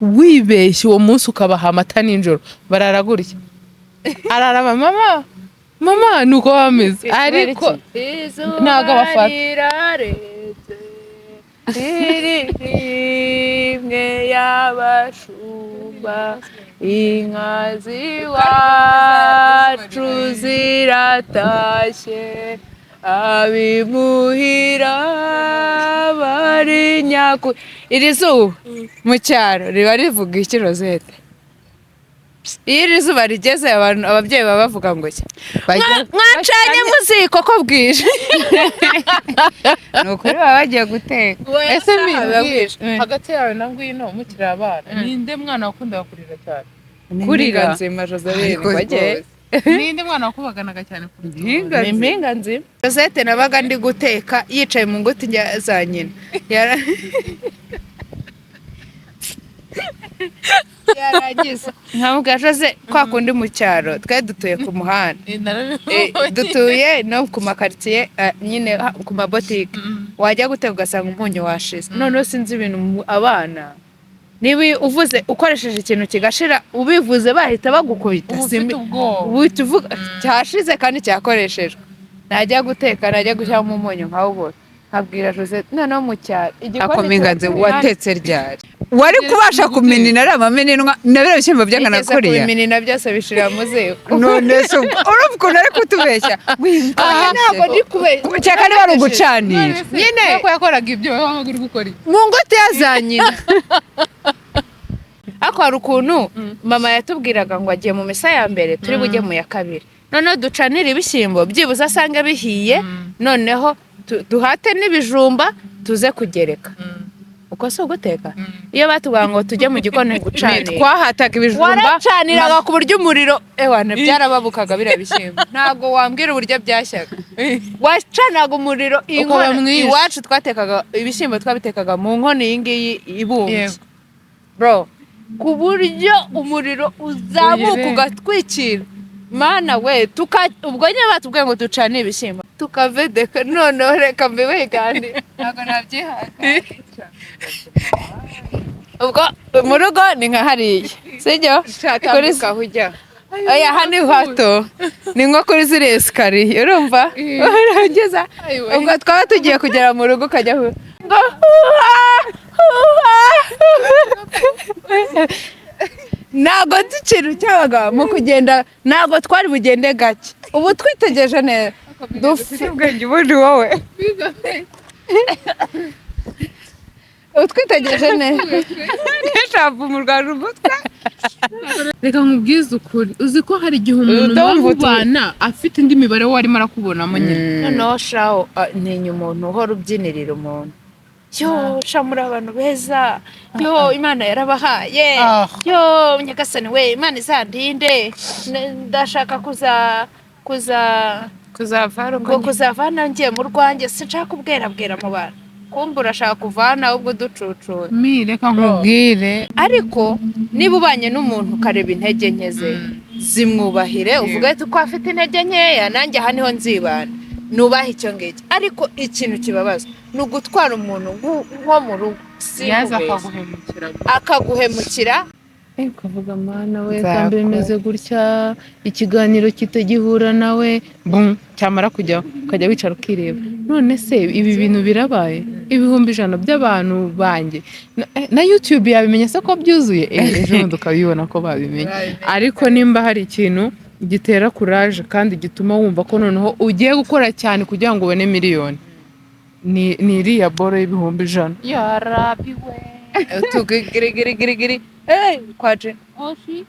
wibeshye uwo munsi ukabaha amata nijoro barara gutya araraba mama nuko bameze ariko ntago abafata rimwe y'abashumba inka z'iwacu ziratashye abimuhira bari nyakuri. Iri zuba mu cyaro riba rivuga iki Rosette? Iyo iri zuba rigeze ababyeyi baba bavuga ngo iki? Mwacanye muziko ko bwije. Nuko baba bagiye guteka. Ese bwije hagati yawe na ngwino mukiri abana ninde mwana wakunda kurira cyane? Kurira nzima Joseline bagiye ninde mwana wakubaganaga cyane kurira? Impinga nzima. Rosette nabaga ndi guteka yicaye mu nguti za nyina yarangiza nkamubwira Jose kwa kundi mu cyaro twe dutuye ku muhanda dutuye no ku makaritiye nyine ku mabotike wajya guteka ugasanga umunyu washize noneho sinzi ibintu abana niba uvuze ukoresheje ikintu kigashira ubivuze bahita bagukubita uvuga cyashize kandi cyakoreshejwe najya guteka najya gushyiramo umunyu nkawubura nkabwira Jose noneho mu cyaro akominganze watetse ryari wari kubasha kuminina ari amamenenwa nabira bishyimbo byangana kuriya kuminina byose bishira mu ziko none so urumva ari kutubeshya ntabwo ndi kubeshya cyaka ni bari ugucanira nyine ko yakoraga ibyo wowe uri gukora mu ngote yazanyina ako hari ukuntu mama yatubwiraga ngo agiye mu misa ya mbere turi bujye mu ya kabiri noneho ducanira ibishyimbo byibuze asanga bihiye noneho duhate n'ibijumba tuze kugereka uko se uguteka iyo batubwira ngo tujye mu gikoni gucanira twahataga ibijumba waracaniraga ku buryo umuriro ewana byarababukaga birabishyimbo ntago wambwira uburyo byashyaga wacanaga umuriro iwacu twatekaga ibishyimbo twabitekaga mu nkono iyi ngiyi ibumbye bro ku buryo umuriro uzamuka ugatwikira mana we ubwo nyine batubwiye ngo ducane ibishyimbo tukavedeka noneho reka mbiwe kandi ntabwo nabyihata ubwo mu rugo ni nka hariya sibyo kuri kahujya oya hano hato ni nko kuri ziriya esikariye urumva urageza ubwo twaba tugiye kugera mu rugo ukajya ngo ntabwo ikintu cyabaga mu kugenda ntabwo twari bugende gake ubu twitegereje neza dufite ubwenge ubundi wowe ubu twitegereje neza nishapfa mu Rwanda umutwe reka nkubwize ukuri uzi ko hari igihe umuntu mubana afite indi mibare warimo arakubonamo nyine noneho shaho ntinya umuntu uhora ubyinirira umuntu yo shamura abantu beza yo imana yarabahaye yo nyagasani we imana izandinde ndashaka kuzavana ngiye mu Rwanjye sinshaka kubwera mu bantu kumva urashaka kuvana ubwo ducucura reka nkubwire ariko niba ubanye n'umuntu ukareba intege nke ze zimwubahire uvuga ko afite intege nkeya nanjye aha niho nzibana nubaha icyo ngicyo ariko ikintu kibabaza ni ugutwara umuntu nko mu rugo yaza akaguhemukira ukavuga mana we kandi bimeze gutya ikiganiro kitagihura nawe cyamara kujya ukajya wicara ukireba none se ibi bintu birabaye 100,000 by'abantu banjye na YouTube yabimenya se ko byuzuye ejo bundi ukabibona ko babimenye ariko nimba hari ikintu gitera courage kandi gituma wumva ko noneho ugiye gukora cyane kugira ngo ubone miliyoni ni iriya boro y'100,000 ya rabi we tugirigirigirigiri kwaje oshi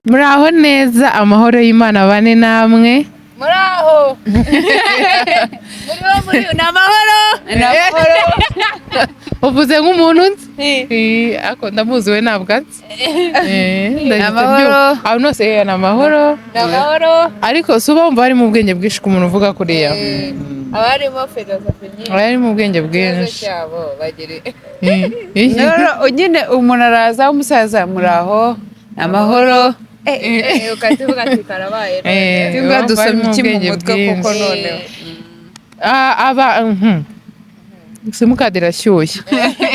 muraho neza amahoro y'Imana bane namwe muraho muri namahoro uvuze nk'umuntu nzi ako ndamuzi we ntabwo atse namahoro aho nose namahoro ariko suba umva hari mu bwenge bwinshi ku muntu uvuga kuriya abarimo filosofi nyinshi ari mu bwenge bwinshi nyine umuntu araza umusaza muraho amahoro ukatuvuga ati karabaye Timba dusomye iki mu mutwe kuko noneho simukadi irashyushye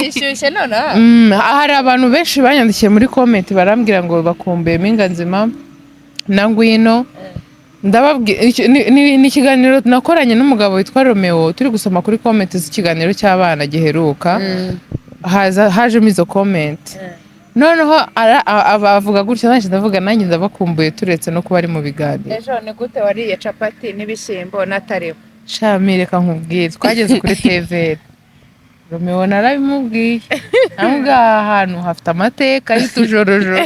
ishyushye noneho hari abantu benshi banyandikiye muri comment barambwira ngo bakumbuye Mpinga Nzima na Ngwino ndababwira ni ikiganiro nakoranye n'umugabo witwa Romeo turi gusoma kuri comment z'ikiganiro cy'abana giheruka hajemo izo comment noneho abavuga gutya nanjye ndavuga nanjye ndabakumbuye turetse no kuba ari mu biganiro ejo ni gute wariye capati n'ibishyimbo na tarebo shami reka nkubwire twageze kuri TVR Romeo narabimubwiye namubwiye aha hantu hafite amateka y'utujorojoro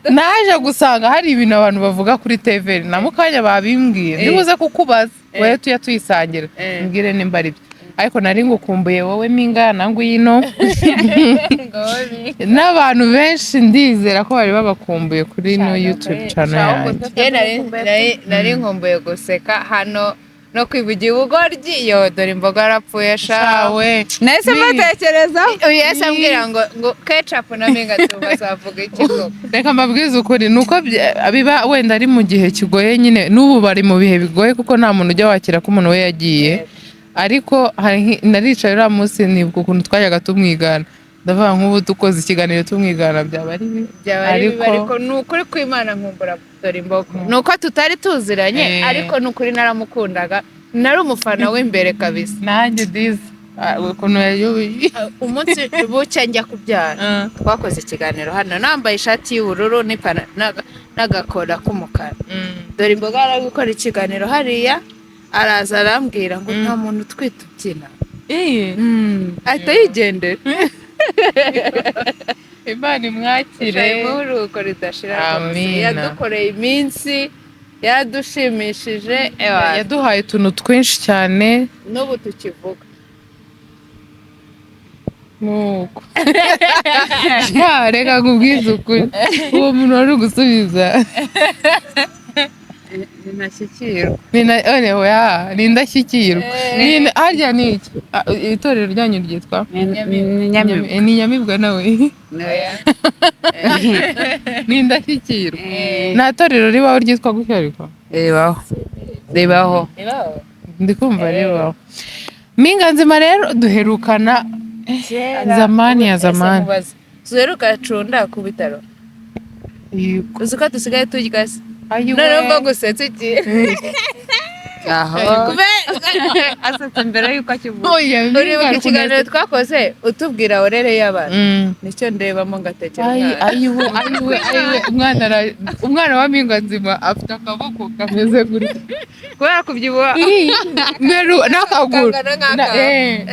naje gusanga hari ibintu abantu bavuga kuri TVR na mukanya babimbwiye ndibuze kukubaza wowe tuya tuyisangira mbwire nimba ari byo ariko nari ngukumbuye wowe Mpinga na Ngwino n'abantu benshi ndizera ko bari babakumbuye kuri no YouTube channel yanjye nari nkumbuye guseka hano no kwivugira ubugoryi yo dore imboga arapfuye shawe nahise mbatekereza yesi ambwira ngo ketchup na Mpinga Nzima bazavuga iki koko reka mbabwize ukuri nuko biba wenda ari mu gihe kigoye nyine n'ubu bari mu bihe bigoye kuko nta muntu ujya wakira ko umuntu we yagiye ariko naricaye uriya munsi nibwo ukuntu twajyaga tumwigana ndavuga nk'ubu dukoze ikiganiro tumwigana byaba ari bibi ariko ni ukuri kw'Imana nkumbura dore imboga ni uko tutari tuziranye ariko ni ukuri naramukundaga nari umufana w'imbere kabisa nanjye dizi ukuntu yayoboye umunsi bucya njya kubyara twakoze ikiganiro hano nambaye ishati y'ubururu n'agakora k'umukara dore imboga ari gukora ikiganiro hariya araza arambwira ngo nta muntu utwite ubyina ahita yigendera Imana imwakire imuruko ridashira rwose yadukoreye iminsi yaradushimishije yaduhaye utuntu twinshi cyane n'ubu tukivuga nuko reka nkubwize ukuri uwo muntu wari gusubiza ninashyikirwa ni indashyikirwa harya ni iki itorero ryanyu ryitwa ni Nyamibwa nawe ni indashyikirwa nta torero ribaho ryitwa gutya ariko ribaho ndi kumva ribaho Mpinga Nzima rero duherukana zamani ya zamani duheruka cunda ku bitaro uzi ko dusigaye turya noneho mba gusetsa iki asetse mbere y'uko akivuga uribuka ikiganiro twakoze utubwira orere y'abantu nicyo ndebamo ngatekereza umwana wa Mpinga Nzima afite akaboko kameze gutya kubera kubyibuha n'akaguru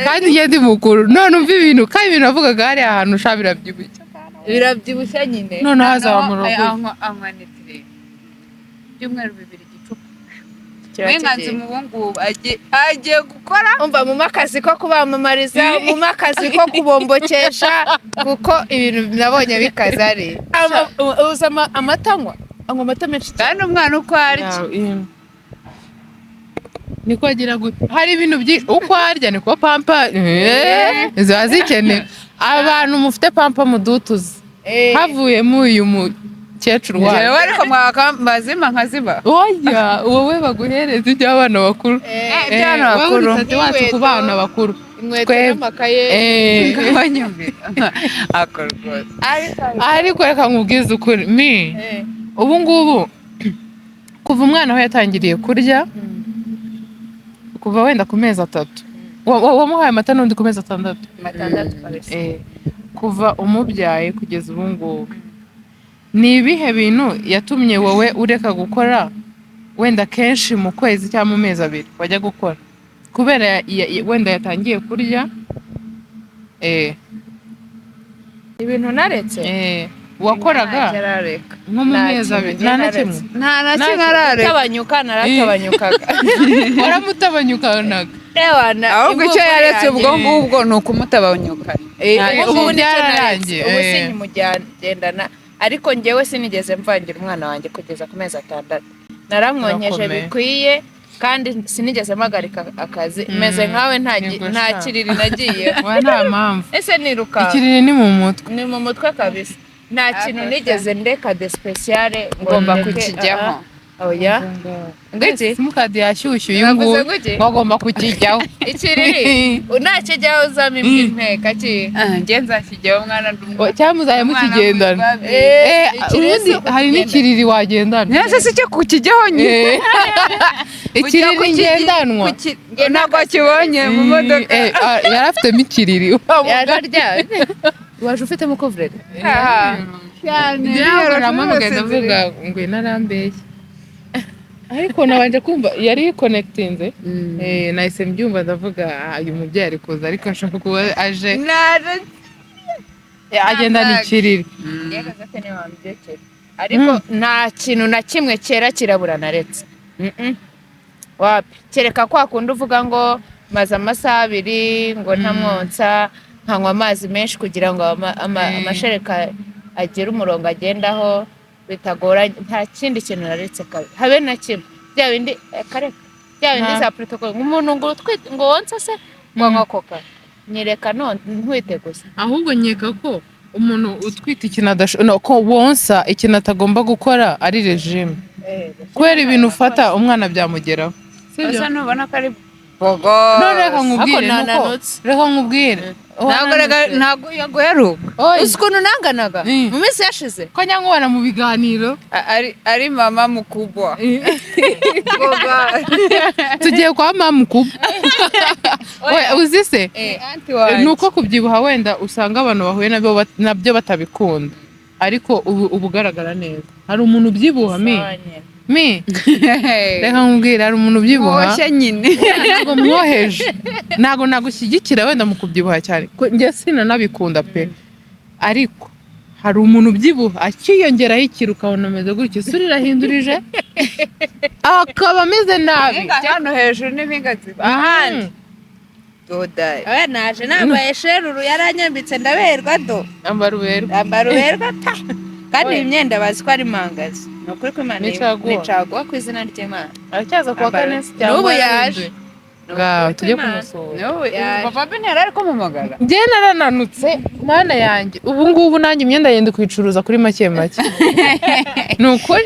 kandi njye ndi mukuru none umva ibintu kandi ibintu avugaga hariya ahantu usha birabyibushye nyine noneho hazaba mu rugo anywa byumweru 2 gicupa Mpinga Nzima ubu ngubu agiye gukora umva mu makazi ko kubamamariza mu makazi ko kubombokesha kuko ibintu nabonye bikaze ari uzama amatanywa anywa amata menshi kandi umwana uko arya niko agira gute hari ibintu byinshi uko arya niko pampa ziba zikeneye abantu mufite pampa mudutuze havuyemo uyu mukecuru wawe ariko mwaka mazima nkaziba oya wowe baguhereza iby'abana bakuru iby'abana bakuru wacu ku bana bakuru inkweto n'amakaye ariko reka nkubwize ukuri ubu ngubu kuva umwana we yatangiriye kurya kuva wenda ku mezi 3 wamuhaye amata n'undi ku mezi 6 kuva umubyaye kugeza ubu ngubu ni ibihe bintu yatumye wowe ureka gukora wenda kenshi mu kwezi cyangwa mu mezi 2 wajya gukora kubera wenda yatangiye kurya ibintu naretse wakoraga nko mu mezi 2 nta na kimwe arareka naratabanyukaga waramutabanyukanaga ahubwo icyo yaretse ubwo ngubwo ni ukumutabanyuka ubu byararangiye ubu sinkimugendana ariko njyewe sinigeze mvangira umwana wanjye kugeza ku mezi 6 naramwonyeje bikwiye kandi sinigeze mpagarika akazi meze nkawe nta kiriri nagiye nta mpamvu ese niruka ikiriri ni mu mutwe ni mu mutwe kabisa nta kintu nigeze ndeka de speciale ngomba kukijyaho oya ngiki simukadi yashyushye uyu nguyu bagomba kukijyaho ikiriri unakijyaho uzama impeka ki njye nzakijyaho mwana ndumva cyangwa muzaye mukigendana hari n'ikiriri wagendana nese si cyo kukijyaho nyine ikiriri ngendanwa ntabwo akibonye mu modoka yari afitemo ikiriri yararyamye waje ufitemo coverage cyane yaramamagaza avuga ngo narambeshye ariko nabanje kumva yari connectinze nahise mbyumva ndavuga uyu mubyeyi ari kuza ariko ashaka kuba aje agendana ikiriri ariko nta kintu na kimwe cyera kirabura naretse wapi kereka kwa kundi uvuga ngo maze amasaha 2 ngo ntamwonsa nkanywa amazi menshi kugira ngo amashereka agire umurongo agendaho bitagoranye nta kindi kintu naretse habe na kimwe bya bindi kareka bya bindi za protocol umuntu ngo wonsa se ngo nkokoka nyereka none ntwite gusa ahubwo nyeka ko umuntu utwite ikintu ko wonsa ikintu atagomba gukora ari regime kubera ibintu ufata umwana byamugeraho sibyo ntubona ko ari bogo reka nkubwire ntabwo yaguheruka uzi ukuntu nanganaga mu minsi yashize ko nyangubana mu biganiro ari mama mukubwa tugiye kwa mama mukubwa uzi se ni uko kubyibuha wenda usanga abantu bahuye nabyo batabikunda ariko ubu ugaragara neza hari umuntu ubyibuha reka nkubwire hari umuntu ubyibuha ntabwo mwoheje ntabwo nagushyigikira wenda mu kubyibuha cyane njye sinanabikunda pe ariko hari umuntu ubyibuha akiyongeraho ikintu ukabona ameze gutyo isura irahindurije akaba ameze nabi hano hejuru n'impingazi ahandi dodaye naje nambaye sheruru yaranyambitse ndaberwa ambara uberwa kandi imyenda bazi ko ari mangazi nukuri ko Imana nicagwa ku izina ry'Imana aracyaza kuwa kane n'ubu yaje tujye kumusura papa bintera ariko mumagara njye narananutse mana yanjye ubu ngubu nanjye imyenda yenda kuyicuruza kuri make ni ukuri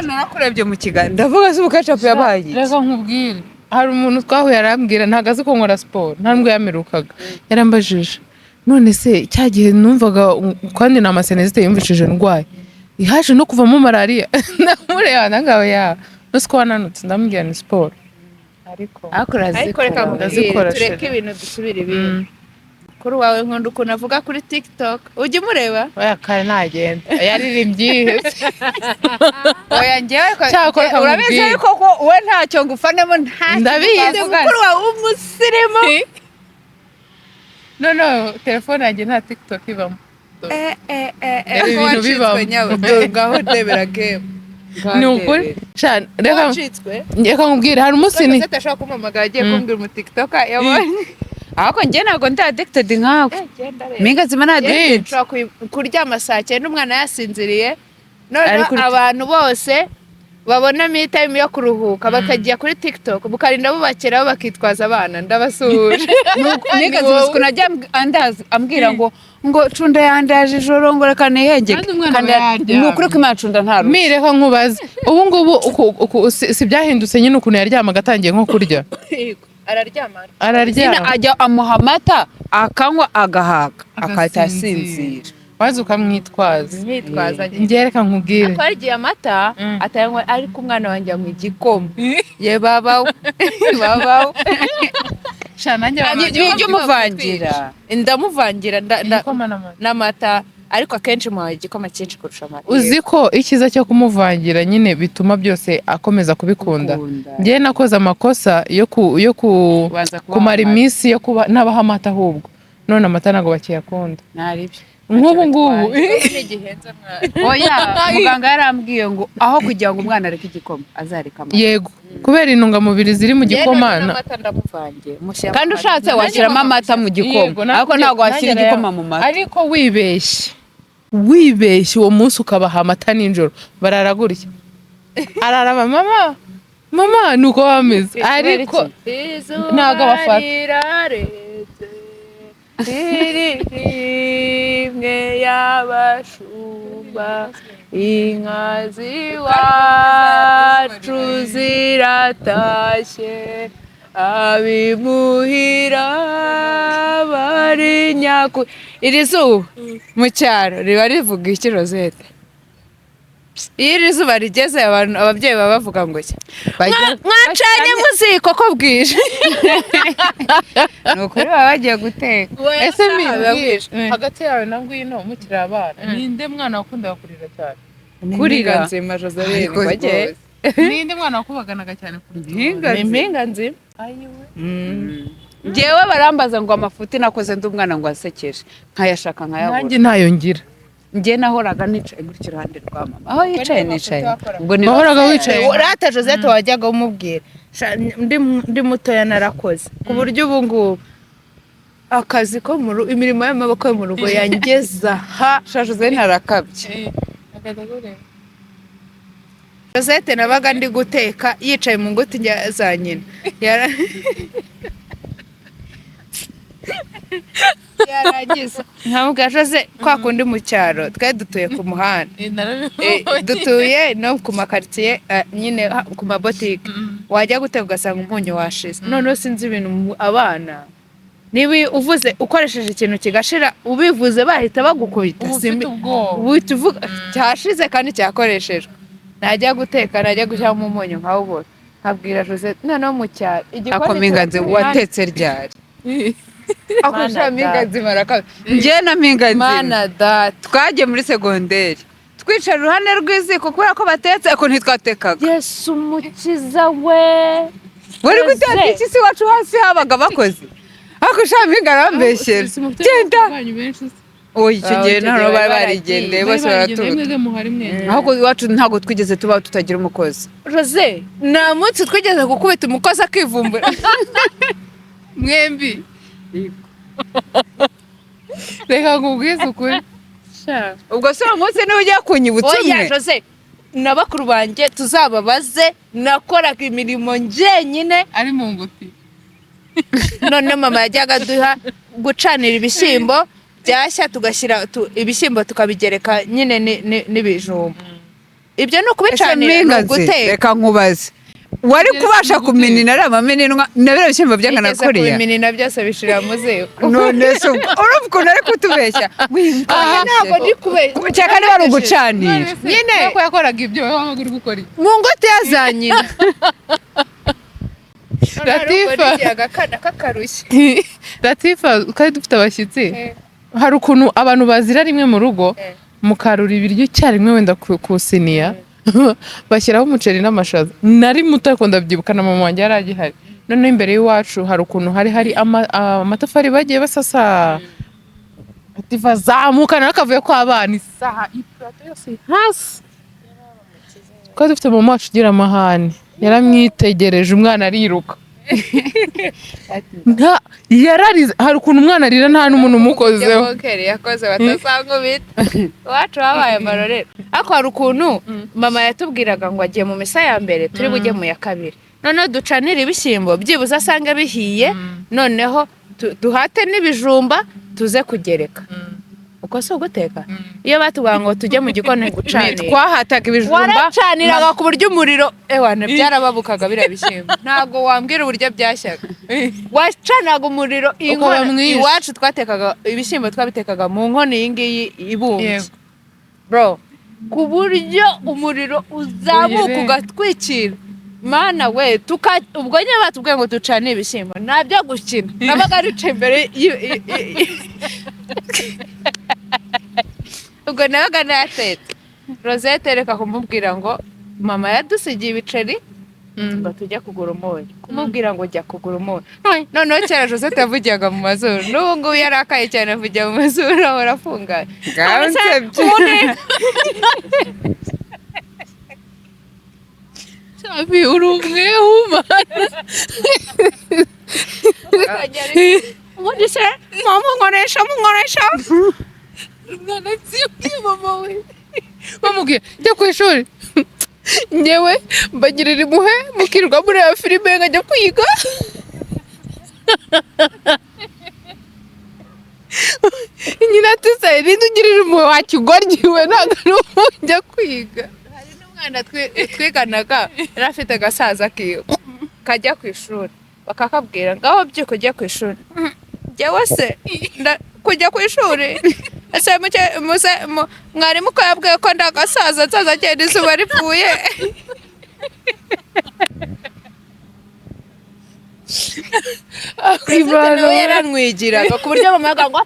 nakurebye mu kiganiro ndavuga se ubukacapu yabaye reka nkubwire hari umuntu twahuye arambwira ntabwo azi ko nkora siporo nta nubwo yamerukaga yarambajije none se cya gihe numvaga kandi ni amasenezite yumvishije ndwaye haje no kuvamo malariya ndamureba nangawe nose ko wananutse ndamubwira ni siporo ariko reka nkubwire tureke ibintu dusubira ibindi kuri wawe nkunda ukuntu avuga kuri TikTok ujya umureba oya kare ntagenda yaririmbye oya njyewe urabizi ariko ko we ntacyo ngufanemo ndabizi kuri wawe umusirimu no telefone yanjye nta TikTok ibamo ibintu bibamo ngaho ndebera game ni ukuri reka nkubwire hari umunsi ni atashaka kumamagara agiye kumbwira mu TikTok yabonye ahubwo njye ntabwo ndi addicted nkawe mpingazima nta addicted kuryama saa 9 umwana yasinziriye none abantu bose babonamo itime yo kuruhuka bakajya kuri TikTok bukarinda bubakeraho bakitwaza abana ndabasuhuje mpingazima ukuntu ajya ambwira ngo cunda yandaje ijoro ngo reka nihenge ni ukuri ko Imana cunda nta rushya reka nkubaze ubu ngubu si byahindutse nyine ukuntu yaryamaga atangiye nko kurya araryama ajya amuha amata akanywa agahaga akahita asinzira waza ukamwitwaza njye reka nkubwire akwargiye amata atayanywa ariko umwana wanjye anywa igikoma ye babawe nijya umuvangira ndamuvangira n'amata ariko akenshi muhawe igikoma cyinshi kurusha amata uzi ko icyiza cyo kumuvangira nyine bituma byose akomeza kubikunda njye nakoze amakosa yo kumara iminsi yo kuba nabaha amata ahubwo none amata ntabwo bakiyakunda nk'ubu ngubu oya muganga yarambwiye ngo aho kugira ngo umwana areke igikoma azareka amata yego kubera intungamubiri ziri mu gikoma kandi ushatse washyiramo amata mu gikoma ariko ntabwo washyira igikoma mu mata ariko wibeshye uwo munsi ukabaha amata nijoro barara gutya araraba mama mama nuko bameze ariko ntago abafata rimwe y'abashumba inka z'iwacu ziratashye abimuhira bari nyaku iri zuba mu cyaro riba rivuga iki Rosette? Iyo iri zuba rigeze ababyeyi baba bavuga ngo iki? Mwacanye muziko ko bwije. Nukuri baba bagiye guteka. ese mbibwira hagati yawe na ngwino mukiri abana ninde mwana wakundaga kurira cyane? Kurira nzima Joseline bagiye. Ninde mwana wakubaganaga cyane kurira? Ni impinga nzima. Njyewe barambaza ngo amafuti nakoze ndi umwana ngo asekeje nkayashaka nkayabura. Nanjye ntayo ngira. Njye nahoraga nicaye gutya iruhande rwa mama. Aho yicaye nicaye. Ubwo ni wahoraga wicaye. Urata Josette wajyaga umubwira. Ndi mutoya narakoze. Ku buryo ubu ngubu akazi ko mu rugo imirimo y'amaboko yo mu rugo yangeza ha Josette narakabye. Josette nabaga ndi guteka yicaye mu nguti za nyina. Yaragize nkamubwira Jose kwa kundi mu cyaro twe dutuye ku muhanda dutuye no ku makartier nyine ku mabotike wajya guteka ugasanga umunyu washize none sinzi ibintu abana niba uvuze ukoresheje ikintu kigashira ubivuze bahita bagukubita uhita uvuga cyashize kandi cyakoreshejwe najya guteka najya gushyiramo umunyu nkawubona nkabwira Jose noneho mu cyaro akominganze watetse ryari akusha mingazi marakabe nje na mingazi mana da twaje muri segonderi twicara ruhande rw'iziko kubera ko batetse ako ntitwatekaga Yesu mukiza we wari guteka iki si wacu hasi habaga bakoze akusha mingara bambeshyera genda oyi icyo gihe naro bari barigendeye bose baratuye ahubwo iwacu ntago twigeze tuba tutagira umukozi Jose nta munsi twigeze gukubita umukozi akivumbura mwembi reka nkubwize ukuri ubwo se uwo munsi niwe ujya kunyibutsa umwe oya Jose na bakuru banjye tuzababaze nakoraga imirimo njyenyine ari mu nguti none mama yajyaga duha gucanira ibishyimbo byashya tugashyira ibishyimbo tukabigereka nyine n'ibijumba ibyo ni ukubicanira ni uguteka reka nkubaze wari kubasha kuminina ari amameninwa nabira bishyimbo byangana kuriya kuminina byose bishira muze none se urumva ukuntu ari kutubeshya ntabwo ndi kubeshya cyaka niba ari ugucanira nyine ko yakoraga ibyo wowe waba uri gukora mu ngote yazanyina Latifa kandi dufite abashyitsi hari ukuntu abantu bazira rimwe mu rugo mukarura ibiryo icyarimwe wenda kusiniya bashyiraho umuceri n'amashaza nari muto ariko ndabyibuka na mama wanjye yari agihari noneho imbere y'iwacu hari ukuntu hari amatafari bagiye basasa Latifa zamukana n'akavuyo kw'abana isaha ipurato yose hasi twari dufite mama wacu ugira amahane yaramwitegereje umwana ariruka yararize hari ukuntu umwana arira nta n'umuntu umukozeho yakoze batasankubita iwacu habaye amarorero ariko hari ukuntu mama yatubwiraga ngo agiye mu misa ya mbere turi bujye mu ya kabiri noneho ducanira ibishyimbo byibuze asanga bihiye noneho duhate n'ibijumba tuze kugereka uko si uguteka iyo batubwira ngo tujye mu gikoni gucanira twahataga ibijumba waracaniraga ku buryo umuriro ewana byarababukaga biriya bishyimbo ntabwo wambwira uburyo byashyaga wacanaga umuriro iwacu twatekaga ibishyimbo twabitekaga mu nkono iyi ngiyi ibumbye bro ku buryo umuriro uzamuka ugatwikira mana we ubwo nyine batubwiye ngo ducane ibishyimbo ntabyo gukina nabaga aricaye imbere ubwo nabaga natetse Rosette reka kumubwira ngo mama yadusigiye ibiceri ngo tujye kugura umunyu kumubwira ngo jya kugura umunyu noneho kera Rosette yavugiraga mu mazuru n'ubu ngubu yarakaye cyane avugira mu mazuru ahora afunganye Sabi uri umwehumana ubundi se mama nkoresha umwana nzibwiye mama we bamubwiye jya ku ishuri ngewe mbagirira impuhwe mukirwa muri ya filime nkajya kwiga nyina ati se ninde ugirira impuhwe wakigoryiwe ntabwo ari njya kwiga. hari n'umwana twiganaga yari afite agasaza kiwe kajya ku ishuri bakakabwira ngaho byuko ujya ku ishuri njyewe se kujya ku ishuri ese mwarimu ko yabwiye ko ndagasaza nzaza agenda izuba ripfuye. nawe yaranwigiraga ku buryo bamwaga ngo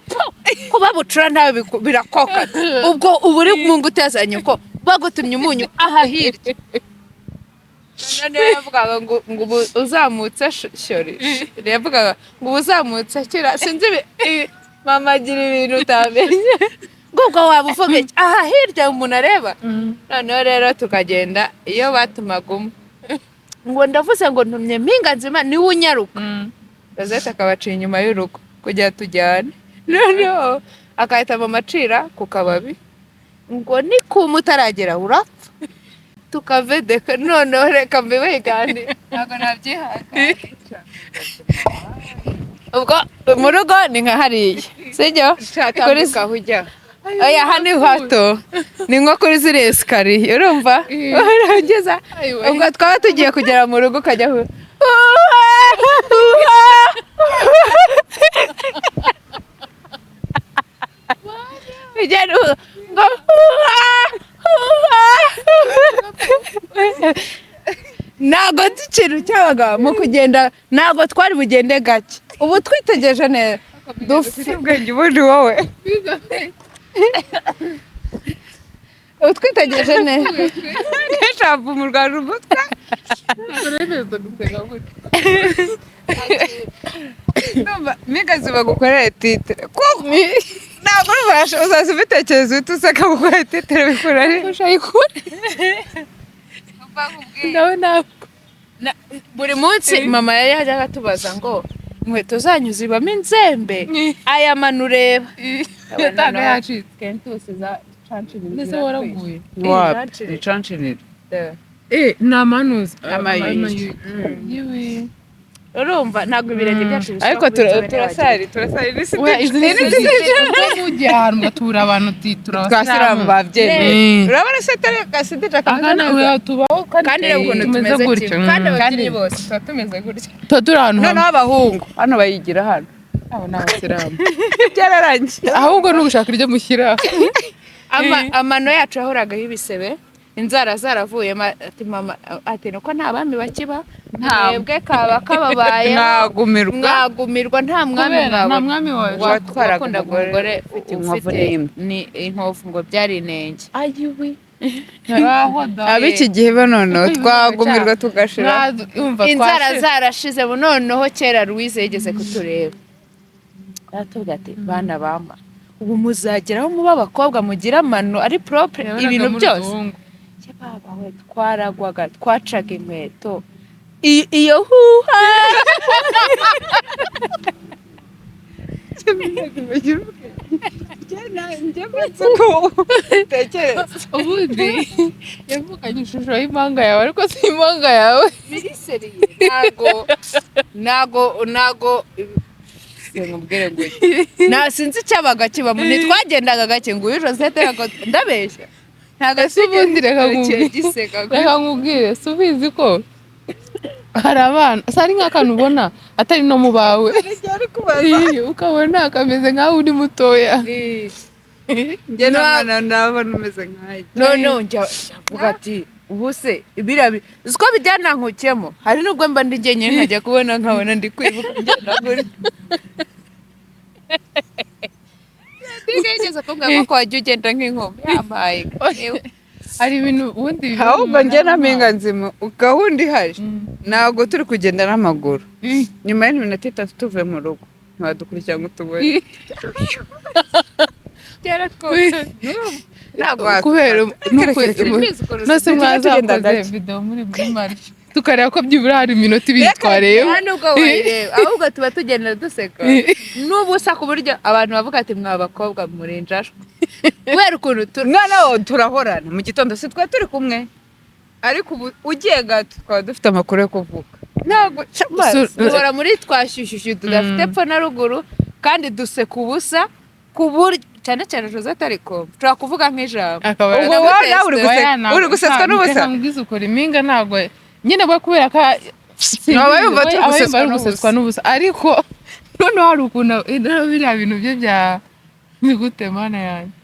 kuba bucura ntawe birakoka ubwo uba uri mu ngo utezanye uko bagutumye umunyu aha hirya. noneho yavugaga ngo ubu uzamutse shori yavugaga ngo ubu uzamutse kira sinzi mama agira ibintu utamenye ngo ubwo waba uvuga iki aha hirya umuntu areba. noneho rero tukagenda iyo batumaga umwe ngo ndavuze ngo ntumye mpinga nzima niwe unyaruka Rosette akabaciye inyuma y'urugo kugira tujyane. noneho akahita amacira ku kababi ngo ni kuma utaragera urapfa tukavedeka. noneho reka mbe wigane ntabwo nabyihaga ubwo mu rugo ni nka hariya sibyo kuri kahujya oya hano hato ni nko kuri ziriya esikariye urumva urageza ubwo twaba tugiye kugera mu rugo ukajya ntabwo ikintu cyabaga mu kugenda ntabwo twari bugende gake ubu twitegereje neza dufite ubwenge ubundi wowe ubu twitegereje neza nk'eshapu mu rwanda umutwe migazi bagukorera titire ntabwo urubasha uzaza ubitekereza uhita useka gukorera titire bikura ushayikure nawe ntabwo buri munsi mama yari yajyaga atubaza ngo inkweto zanyu zibamo inzembe aya manu ureba yataga yacitse kentusi za canshirira ndetse waraguye ni canshirira ni amanuzi amayugi urumva ntabwo ibirenge byacu ariko turasari mugiye ahantu mugatura abantu twasiramu babyemeye urabona se atari gasidija tubaho kandi reba ukuntu tumeze gutyo kandi ababyinnyi bose tuba tumeze gutyo tuba turi ahantu noneho abahungu hano bayigira hano abo ni abasilamu byararangiye ahubwo ni ugushaka iryo mushyira amano yacu yahoragaho ibisebe inzara zaravuyemo ati mama ati nuko nta bami bakiba mwebwe kaba kababaye mwagumirwa nta mwami watwaraga umugore ni inkovu ngo byari inenge ayiwe ab'iki gihe noneho twagumirwa tugashira inzara zarashize noneho kera Louise yigeze kutureba aratubwira ati bana bama ubu muzageraho muba abakobwa mugira amano ari propre ibintu byose baba we twaragwaga twacaga inkweto iyo huha ubundi yavuganye ishusho y'impanga yawe ariko si impanga yawe ntago nkubwire ngo sinzi icyabaga kibamo ntitwagendaga gake ngo uyu Rosette ndabeshya ntago si ubundi reka nkubwire si ubizi ko hari abana ari nk'akantu ubona atari no mu bawe ukabona kameze nk'aho uri mutoya njye n'abana ndabona umeze nk'ayo noneho njya avuga ati ubu se biriya ko bijyanankukemo hari n'ubwo mba ndi njyenyine nkajya kubona nkabona ndi kwibuka ngenda guri ntigeze kumbwira ko wajya ugenda nk'inkombe yambaye hari ibintu ubundi ahubwo njye na mpinga nzima gahunda ihari ntabwo turi kugenda n'amaguru nyuma y'iminota itatu tuvuye mu rugo ntiwadukurikira ngo tubone kubera nose mwazakoze video muri March tukareba ko byibura hari iminota ibiri twareba nubwo wayireba ahubwo tuba tugenda duseka n'ubusa ku buryo abantu bavuga ati mwa bakobwa murinjashwe kubera ukuntu noneho turahorana mu gitondo si twa turi kumwe ariko ubu ugiye gato twaba dufite amakuru yo kuvuga ntabwo duhora muri twashyushyushyu tudafite epfo na ruguru kandi duseka ubusa ku buryo cyane cyane Josette ariko ushobora kuvuga nk'ijambo ubwo nawe uri gusetswa n'ubusa mbwiza ukora impinga ntabwo nyine bwo kubera ko yumva turi gusetswa n'ubusa ariko noneho hari ukuntu biriya bintu bye bya bigute mana yanjye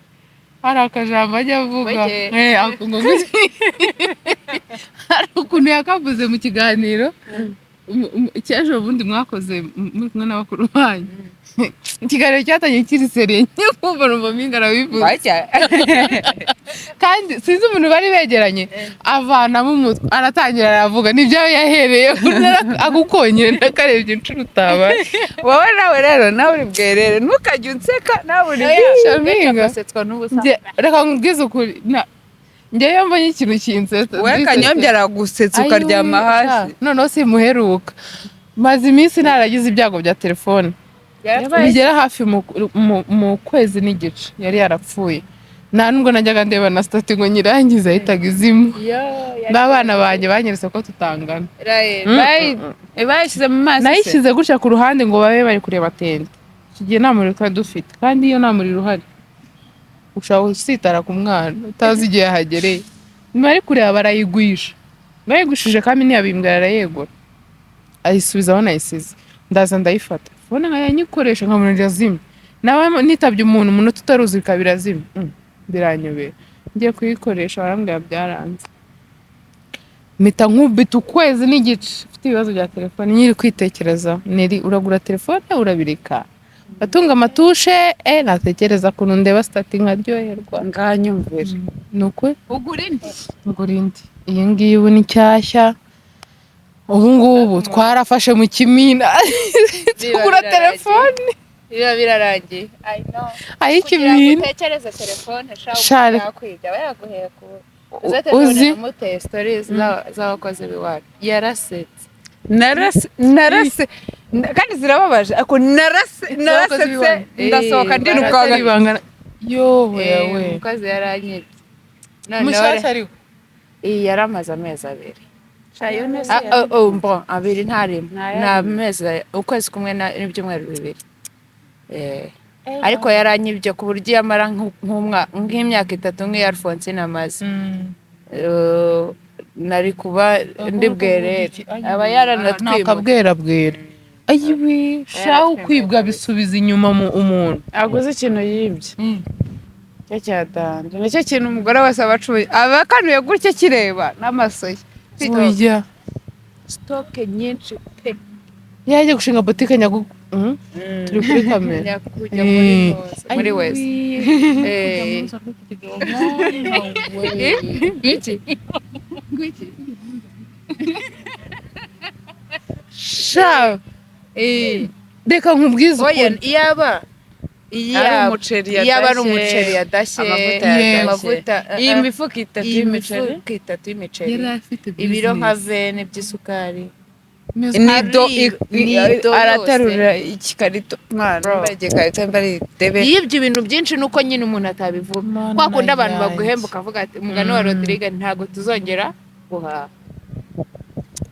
hari akajambo ajya avuga hari ukuntu yakavuze mu kiganiro cy'ejo bundi mwakoze muri kumwe n'abakuru banyu ikiganiro cyatangiye kiri seriye nyumva numva mpinga arabivuze kandi sinzi umuntu bari begeranye avanamo umutwe aratangira aravuga nibyo yahereye agukonyera nakarebye inshuro utabaye wowe nawe rero nawe uri bwerere ntukajye unseka nawe uri basetswa n'ubusa reka nkubwize ukuri njyewe mbonye ikintu kinsetsa wowe kanyombya aragusetsa ukaryama hasi noneho simuheruka maze iminsi naragize ibyago bya telefone bigera hafi mu kwezi n'igice yari yarapfuye nta nubwo najyaga ndeba na stati ngo nyirangize ahitaga izimu n'abana banjye banyeretse ko tutangana bayishyize mu maso nayishyize gutya ku ruhande ngo babe bari kureba tente iki gihe nta muriro twari dufite kandi iyo nta muriro uhari ushobora gusitara ku mwana utazi igihe yahagereye nyuma ari kureba barayigwisha bayigushije kandi ntiyabimbwa arayegura ayisubiza aho nayisize ndaza ndayifata ubona nka yanyikoresha nka muntu yazimye nawe nitabye umuntu tutaruzi kabira zimye biranyobera ngiye kuyikoresha barambwira byaranze mpita nkubita ukwezi n'igice ufite ibibazo bya telefone nyiri kwitekereza neri uragura telefone urabirika batunga amatushe natekereza kuntu ndeba stati nkaryoherwa nganyumvira nuko ugura indi iyi ngiyi ubu ni nshyashya ubu ngubu twarafashe mu kimina tugura telefone biba birarangiye ay'ikimina utekereza telefone shaka kwiga bayaguheye ku uzi muteye stories z'abakozi b'iwacu yarasetse narase kandi zirababaje ako narasetse ndasohoka ndirukanka yowe umukozi yaranyibye mushyashya ariko iyi yaramaze amezi abiri abiri ntarimo ni amezi ukwezi kumwe n'ibyumweru bibiri ariko yaranyibye ku buryo yamara nk'imyaka 3 nk'iyo Alphonsine amaze nari kuba ndi bwerere aba yaranatwimura nakabwerabwera ayiwe shaho kwibwa bisubiza inyuma mu umuntu aguze ikintu yibye cyo cyadanje nicyo kintu umugore wese abacuye abakanuye gutya kireba n'amaso ye burya stoke nyinshi pe yaje gushinga boutique nyagu turi kuri kamera muri wese sha reka nkubwize iyaba ari umuceri yadashye amavuta iyi mifuka 3 y'imiceri yari afite ibiro nka 20 by'isukari nido araterura ikikarito mwana igikarito mbari debe yibye ibintu byinshi nuko nyine umuntu atabivuga kwa kundi abantu baguhemba ukavuga ati umugani wa Rodrigue ntago tuzongera guhaha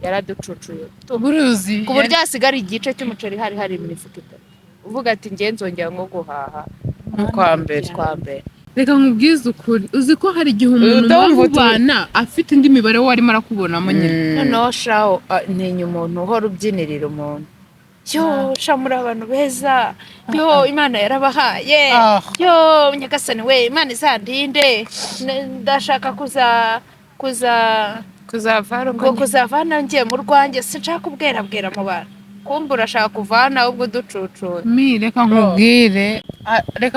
yaraducucuye buruzi ku buryo hasigara igice cy'umuceri hari imifuka 3 uvuga ati ngiye nzongera ngo guhaha kwa mbere reka nkubwize ukuri uzi ko hari igihe umuntu wabana afite indi mibare warimo arakubonamo nyine noneho shaho ntinya umuntu uhora ubyinirira umuntu yo shamura abantu beza yo imana yarabahaye yo nyagasani we imana izandinde ndashaka kuzavana ngiye mu rwanjye sinshaka kubwera mu bantu kumva urashaka kuvana ubwo ducucuye reka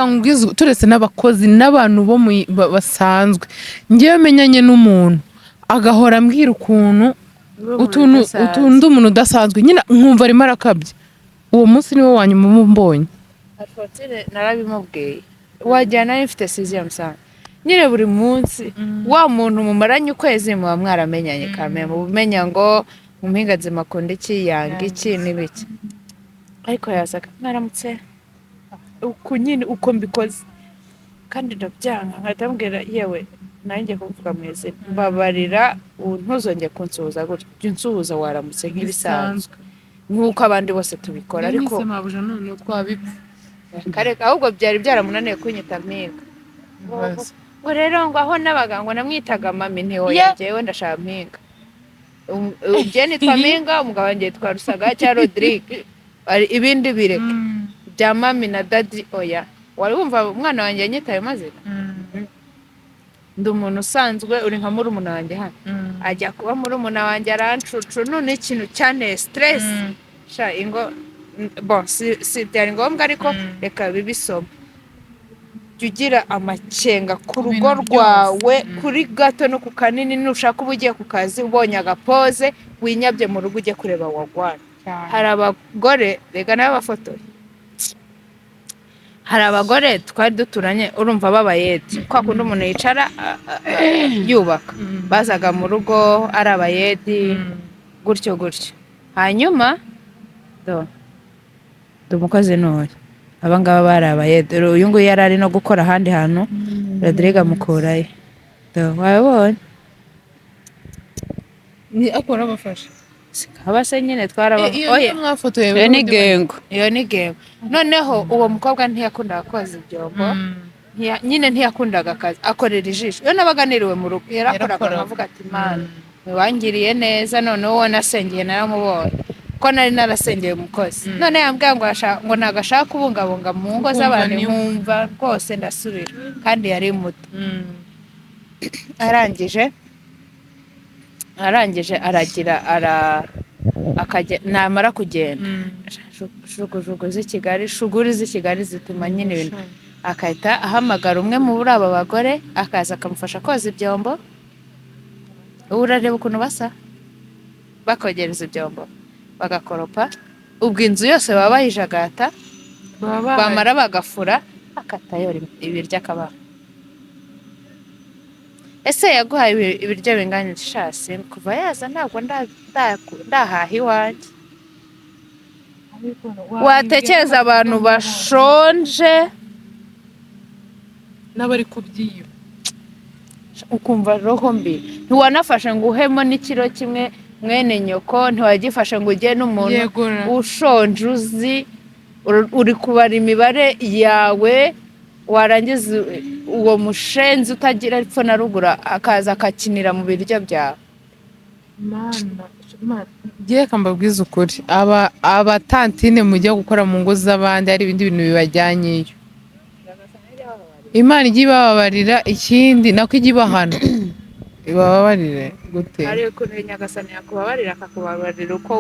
nkubwize turetse n'abakozi n'abantu bo basanzwe ngewe menyanye n'umuntu agahora ambwira ukuntu utundi umuntu udasanzwe nyine nkumva arimo arakabye uwo munsi niwo wanyuma mbonye narabimubwiye wajyana n'ifite sixième sens nyine buri munsi wa muntu mumaranye ukwezi muba mwaramenyanye kamwe mumenya ngo mu mpinga nzima akunda iki yanga iki n'ibiki ariko yazaga mwaramutse uko nyine uko mbikoze kandi ndabyanga nkahita mbwira yewe nanjye kuvuga mu izina mbabarira ntuzongeye kunsuhuza gutya jya unsuhuza waramutse nk'ibisanzwe nk'uko abandi bose tubikora ariko mabuja none twabipfa kareka ahubwo byari byaramunaniye kunyita mpinga ngo rero ngo aho nabaga ngo namwitaga mami ntihoya njyewe ndashaka mpinga njye nitwa mpinga umugabo wanjye yitwa Rusaga cya Rodrigue ibindi bireke bya mami na dadi oya wari wumva umwana wanjye yanyitaye mazina ndi umuntu usanzwe uri nka murumuna wanjye hano ajya kuba murumuna wanjye arancucu none ikintu cyane stress sha ingo bon si byari ngombwa ariko reka bibisoma jya ugira amakenga ku rugo rwawe kuri gato no ku kanini nushaka uba ugiye ku kazi ubonye agapoze winyabye mu rugo ujye kureba wagwana hari abagore rega nawe bafotoye hari abagore twari duturanye urumva b'abayedi kwa kundi umuntu yicara yubaka bazaga mu rugo ari abayedi gutyo gutyo hanyuma umukozi n'uyu abangaba bari abayedi uyu nguyu yari ari no gukora ahandi hantu Rodrigue amukurayo wabonye ni akora abafasha aba se nyine iyo mwafotoye iyo ni gengo noneho uwo mukobwa ntiyakundaga koza ibyombo nyine ntiyakundaga akazi akorera ijisho iyo nabaganiriwe mu rugo yarakoraga nkavuga ati mana wangiriye neza noneho uwo nasengeye naramubonye ko nari narasengeye umukozi none yambwiye ngo ntabwo ashaka kubungabunga mu ngo z'abantu nkumva rwose ndasubira kandi yari muto arangije aragira namara kugenda jugujugu z'i Kigali shuguri z'i Kigali zituma nyine ibintu akahita ahamagara umwe muri aba bagore akaza akamufasha koza ibyombo ubu urareba ukuntu basa bakogereza ibyombo bagakoropa ubwo inzu yose baba bayijagata bamara bagafura akatayora ibiryo akabaha ese yaguhaye ibiryo bingana ishasi kuva yaza ntabwo ndahaha iwanjye watekereza abantu bashonje n'abari kubyiba ukumva roho mbi ntiwanafashe ngo uhemo n'ikiro kimwe mwene nyoko ntiwagifashe ngo ujye n'umuntu ushonje uzi uri kubara imibare yawe warangiza uwo mushenzi utagira epfo na ruguru akaza akakinira mu biryo byawe ngiye mbabwiza ukuri abatantine mujya gukora mu ngo z'abandi hari ibindi bintu bibajyanyeyo Imana ijya ibababarira ikindi nako ijya ibahana ibababarire gute ariko kuri Nyagasani yakubabarira akakubabarira uko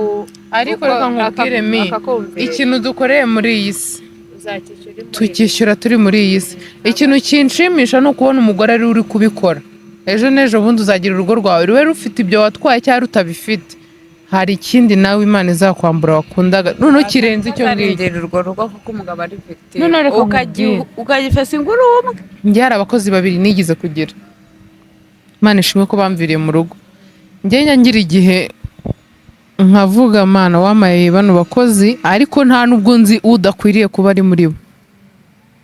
ariko reka nkubwire ikintu dukoreye muri iyi si tukishyura turi muri iyi si ikintu kinshimisha ni ukubona umugore ari uri kubikora ejo n'ejo bundi uzagira urugo rwawe rube rufite ibyo watwaye cyangwa rutabifite hari ikindi nawe Imana izakwambura wakundaga noneho kirenze icyo ngicyo urwo rugo kuko umugabo ari victime ukagifesa inguru umwe njye hari abakozi babiri nigize kugira Imana ishimwe ko bamviriye mu rugo njye ngira igihe nkavuga Mana wamaye bano bakozi ariko nta nubwo nzi udakwiriye kuba ari muri bo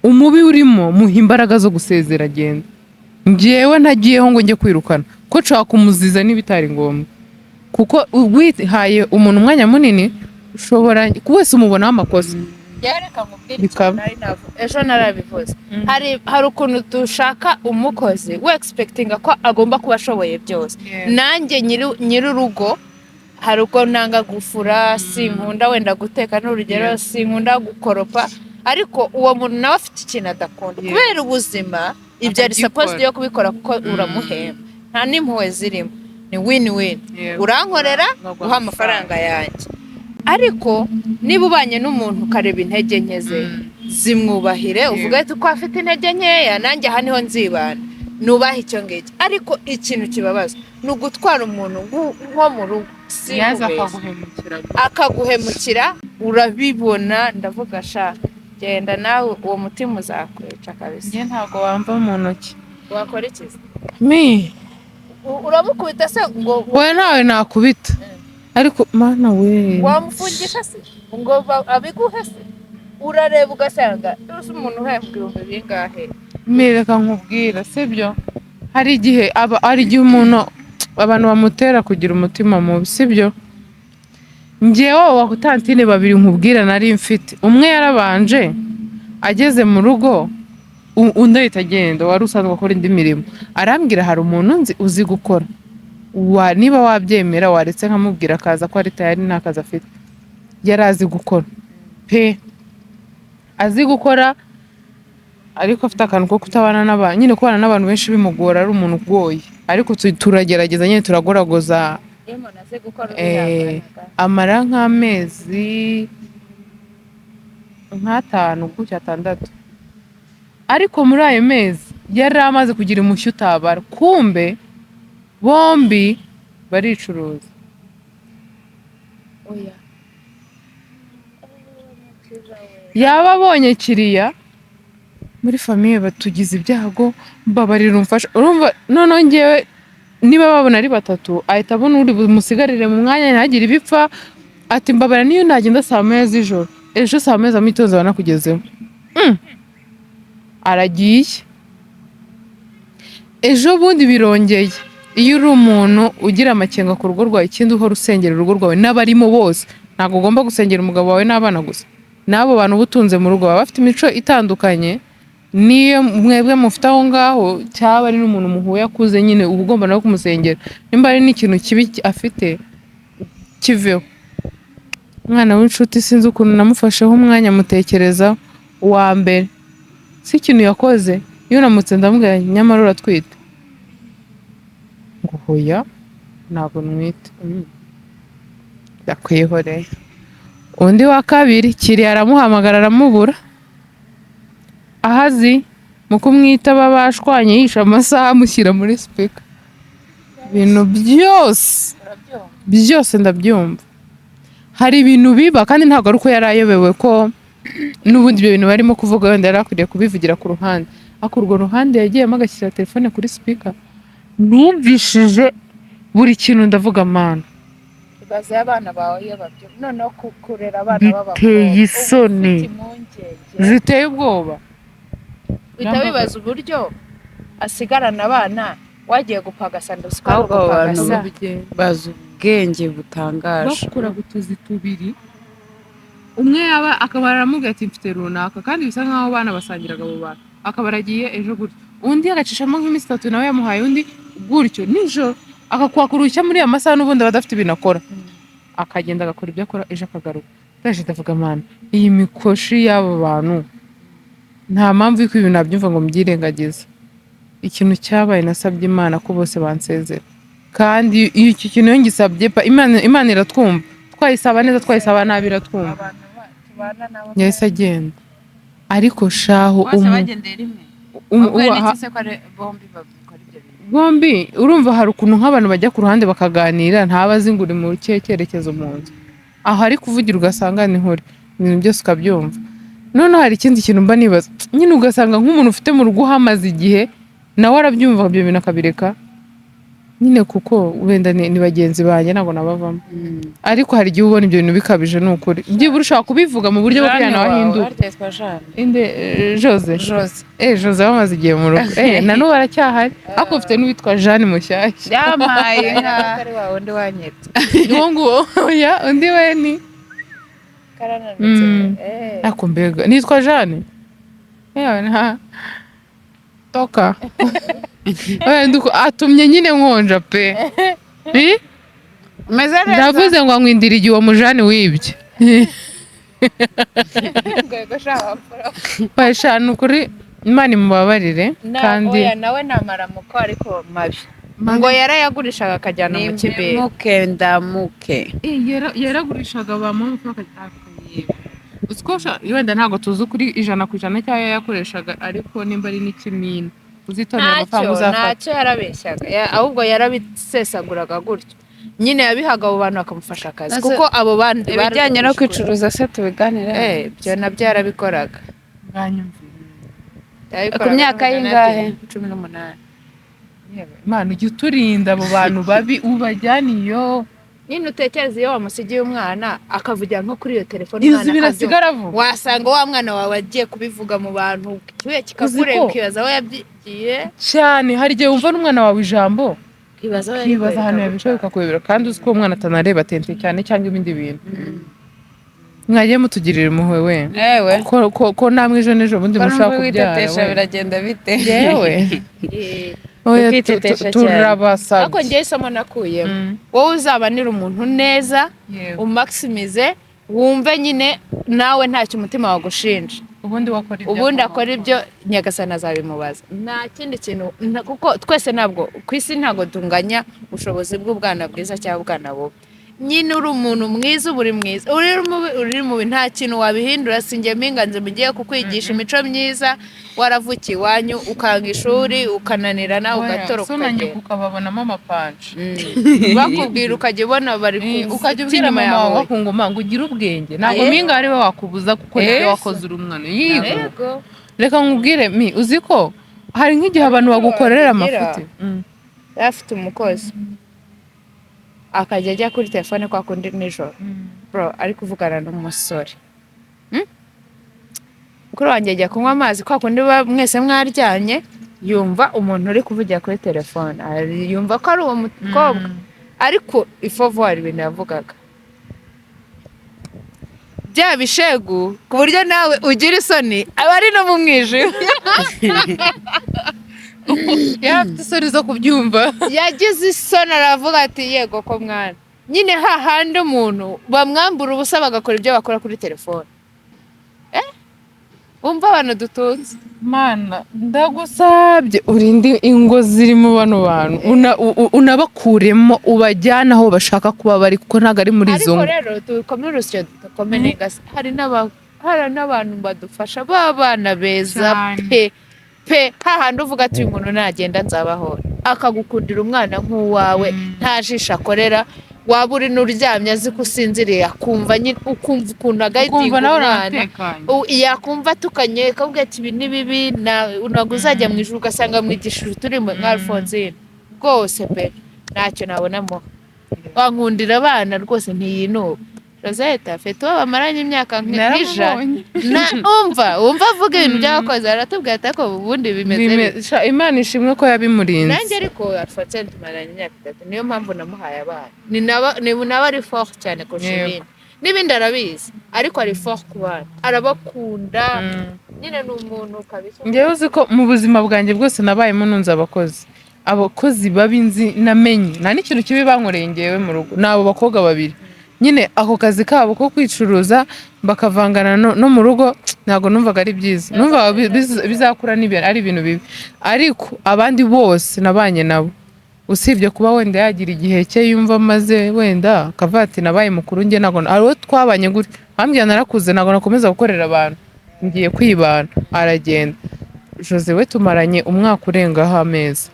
umubi urimo muha imbaraga zo gusezera agenda njyewe ntagiyeho ngo njye kwirukana ko nshaka kumuziza n'ibitari ngombwa kuko wihaye umuntu umwanya munini ushobora wese umubonaho amakosa ejo narabivuze hari ukuntu dushaka umukozi we expectinga ko agomba kuba ashoboye byose nanjye nyir'urugo hari ubwo nanga gufura sinkunda wenda guteka n'urugero sinkunda gukoropa ariko uwo muntu nawe afite ikintu adakunda kubera ubuzima ibyo ari supposed yo kubikora kuko uramuhemba nta n'impuhwe zirimo ni win-win urankorera uha amafaranga yanjye ariko niba ubanye n'umuntu ukareba intege nke ze zimwubahire uvuga ati ko afite intege nkeya nanjye aha niho nzibana nubaha icyo ngicyo ariko ikintu kibabaza ni ugutwara umuntu nko mu rugo akaguhemukira urabibona ndavuga sha genda nawe uwo mutima uzakwica kabisa njye ntabwo wamva mu ntoki wakora ikizi uramukubita se ngo wowe nawe nakubita ariko Mana we wamufungisha se ngo abiguhe se urareba ugasanga umuntu uhembwa ibihumbi bingahe reka nkubwira sibyo hari igihe umuntu abantu bamutera kugira umutima mubi sibyo. Njyewe abo tantine babiri nkubwira nari mfite, umwe yarabanje ageze mu rugo undi ahita agenda, wari usanzwe akora indi mirimo, arambwira hari umuntu nzi uzi gukora, niba wabyemera waretse nkamubwira akaza ko ari tayari nta kazi afite. Yari azi gukora pe, azi gukora, ariko afite akantu ko kutabana n'abantu, nyine kubana n'abantu benshi bimugora, ari umuntu ugoye, ariko turagerageza nyine turagoragoza. Amara nk'amezi 5 gutya 6, ariko muri ayo mezi yari amaze kugira umushyo utabara, kumbe bombi baricuruza. Yaba abonye kiriya muri famiye batugize ibyago, mbabarira umfasha. Urumva noneho njyewe niba babona ari 3 ahita abona uri bumusigarire mu mwanya ntagire ibipfa, ati mbabarira niyo nagenda saa 9 z'ijoro, ejo saa 9 z'amitozo banakugezeho. Aragiye. Ejo bundi birongeye. Iyo uri umuntu ugira amakenga ku rugo rwawe, ikindi uhora usengera urugo rwawe n'abarimo bose, ntabwo ugomba gusengera umugabo wawe n'abana gusa. N'abo bantu ubutunze mu rugo baba bafite imico itandukanye, niyo mwebwe mufite aho ngaho cyaba ari n'umuntu muhuye akuze, nyine uba ugomba nawe kumusengera. Nimba ari n'ikintu kibi afite kiveho. Umwana w'inshuti sinzi ukuntu namufasheho umwanya mutekereza wa mbere, si ikintu yakoze, iyo namutse ndamubwira nyamara uratwite, ngo hoya ntabwo nwite, ndakwihoreye. Undi wa kabiri kiri aramuhamagara aramubura, ahazi mu kumwita babashwanye yisha amasaha amushyira muri speaker. Ibintu byose ndabyumva. Hari ibintu biba kandi ntabwo ari uko yari ayobewe ko n'ubundi ibyo bintu barimo kuvuga wenda yari akwiriye kubivugira ku ruhande, ariko urwo ruhande yagiyemo agashyira telefone kuri speaker, numvishije buri kintu ndavuga mana. Ibaze abana bawe iyo babyo noneho kurera abana b'abakobwa biteye isoni, ziteye ubwoba. Bita bibaza uburyo asigarana abana wagiye gupagasa ndusika ahubwo abantu bazi ubwenge butangaje, bakura gutuzi tubiri, umwe yaba akaba aramubwira ati mfite runaka, kandi bisa nkaho abana basangiraga abo bantu, akaba aragiye ejo gutyo, undi agacishamo nk'iminsi 3 nawe yamuhaye undi gutyo nijoro, akakwakurushya muri amasaha n'ubundi badafite ibintu akora, akagenda agakora ibyo akora, ejo akagaruka. Ndaje ndavuga mana, iyi mikoshi y'abo bantu nta mpamvu y'uko ibintu nabyumva ngo mbyirengagize. Ikintu cyabaye nasabye Imana ko bose bansezera, kandi iyo iki kintu ngisabye Imana iratwumva, twayisaba neza twayisaba nabi iratwumva. Yahise agenda, ariko shaho bombi urumva hari ukuntu nk'abantu bajya ku ruhande bakaganira, ntabazi ngo uri mu cyerekezo mu nzu, aho ari kuvugira ugasanga ni nkuri, ibintu byose ukabyumva. None hari ikindi kintu mba nibaza, nyine ugasanga nk'umuntu ufite mu rugo hamaze igihe nawe arabyumva ibyo bintu akabireka, nyine kuko wenda ni bagenzi banjye ntabwo nabavamo. Ariko hari igihe ubona ibyo bintu bikabije, ni ukuri byibura ushaka kubivuga mu buryo bwo kujyana abahinduka. Jose bamaze igihe mu rugo, na n'ubu aracyahari, ariko ufite n'uwitwa Jeanne mushyashya yamaye ari wa wundi wanyetse uwo nguwo. Oya, undi we ni ako mbega nitwa Jeanne, nta toka atumye nyine nkonja pe. Ndavuze ngo nkwindira igihe uwo mujani wibye. Bashanu kuri Imana imubabarire, kandi nawe namaramuko ariko mabi ngo yarayagurishaga akajyana mu kibero. muke ndamuke yaragurishaga bamuha uskosha wenda ntago tuzi kuri 100% cyangwa yakoreshaga, ariko nimba ari n'ikimina uzitonera amafaranga uzafata. Ntacyo yarabeshyaga, ahubwo yarabisesaguraga gutyo, nyine yabihaga abo bantu bakamufasha akazi, kuko abo bandi ibijyanye no kwicuruza se tubiganira. byo nabyo yarabikoraga. Ku myaka y'ingahe? 18. Imana ujye uturinda abo bantu babi ubajyaniyo. Nyine utekereza iyo wamusigiye umwana akavugira nko kuri iyo telefone, Izi birasigara vuba, wasanga wa mwana wawe agiye kubivuga mu bantu, kiwe kikakureba ukibaza aho yagiye cyane. Hari igihe wumva n'umwana wawe ijambo ibaza ahantu yabishoboye bikakuyobera, kandi uzi ko uwo mwana atanareba tente cyane cyangwa ibindi bintu. Mwagiye mutugirira impuhwe we, ewe ko namwe ejo n'ejo bundi mushaka kubyara witetesha we. biragenda bite Yewe Ukitetesha cyane. turabasabye. ariko njyewe isomo nakuyemo wowe uzabanira umuntu neza umaximize wumve nyine nawe ntacyo umutima wagushinja ubundi akora ibyo nyagasani azabimubaza nta kindi kintu kuko twese ntabwo ku isi ntabwo tunganya ubushobozi bw'ubwana bwiza cyangwa ubwana bubi. Nyine uri umuntu mwiza uba uri mwiza, uri mubi nta kintu wabihindura. Sinjye mpinganze mugiye kukwigisha imico myiza, waravukiye iwanyu ukanga ishuri ukananira nawe ugatoroka ukagenda ukababonamo amapanci bakubwira ukajya ubona bari ukajya ubwira mama wawe wakunguma ngo ugire ubwenge, ntabwo mpinga ari we wakubuza gukora ibyo wakoze uri umwana. Yego reka nkubwire uzi ko hari nk'igihe abantu bagukorera amafuti. afite umukozi akajya ajya kuri telefone kwa kundi nijoro bro ari kuvugana n'umusore mukuru wanjye ajya kunywa amazi kwa kundi mwese mwaryanye, yumva umuntu uri kuvugira kuri telefone, yumva ko ari uwo mukobwa ariko ifovuwari ibintu yavugaga bya bishegu ku buryo nawe ugira isoni aba ari no mu mwijima. Yafite isoni zo kubyumva, yagize isoni aravuga ati yego ko mwana nyine hahandi umuntu bamwambura ubusa bagakora ibyo bakora kuri telefone. Umva abantu dutunze mana ndagusabye urinde ingo zirimo bano bantu unabakuremo ubajyana aho bashaka kuba bari, kuko ntabwo ari muri izo ngo. Ariko rero dukomere urusyo dukomene gasa, hari n'abantu badufasha b'abana beza pe hahandi uvuga ati uyu muntu nagenda nzabaho, akagukundira umwana nk'uwawe nta jisho akorera, waba uri n'uryamye azi ko usinziriye akumva ukumva ukuntu agahitinga umwana, yakumva tukanye kavuga ati ibi ni bibi ntabwo uzajya mu ijuru ugasanga mwigishije turimo nka Alphonsine rwose pe ntacyo nabonamo. Wankundira abana rwose ntiyinuba. Rosette afite uwo bamaranye imyaka nk'ijana. Umva avuga ibintu by'abakozi aratubwira ati ko ubundi bimeze neza. Imana ishimwe ko yabimurinze. Nanjye ariko Alphonsine tumaranye imyaka 3 niyo mpamvu namuhaye abana. Ni naba ari fort cyane kurusha ibindi. N'ibindi arabizi ariko ari fort ku bana, arabakunda nyine ni umuntu kabisa. Ngewe uzi ko mu buzima bwanjye bwose nabayemo nunze abakozi babinzi namenye nta n'ikintu kibi bankoreye ngewe mu rugo, n'abo bakobwa babiri nyine ako kazi kabo ko kwicuruza bakavangana no mu rugo ntabwo numvaga ari byiza, numvaga bizakura ari ibintu bibi. Ariko abandi bose nabanye nabo, usibye kuba wenda yagira igihe cye yumva maze wenda akavuga ati nabaye mukuru njye ntabwo abo twabanye gutya, ambwira narakuze ntabwo nakomeza gukorera abantu, ngiye kwibana. Aragenda. Jose we tumaranye umwaka urengaho amezi,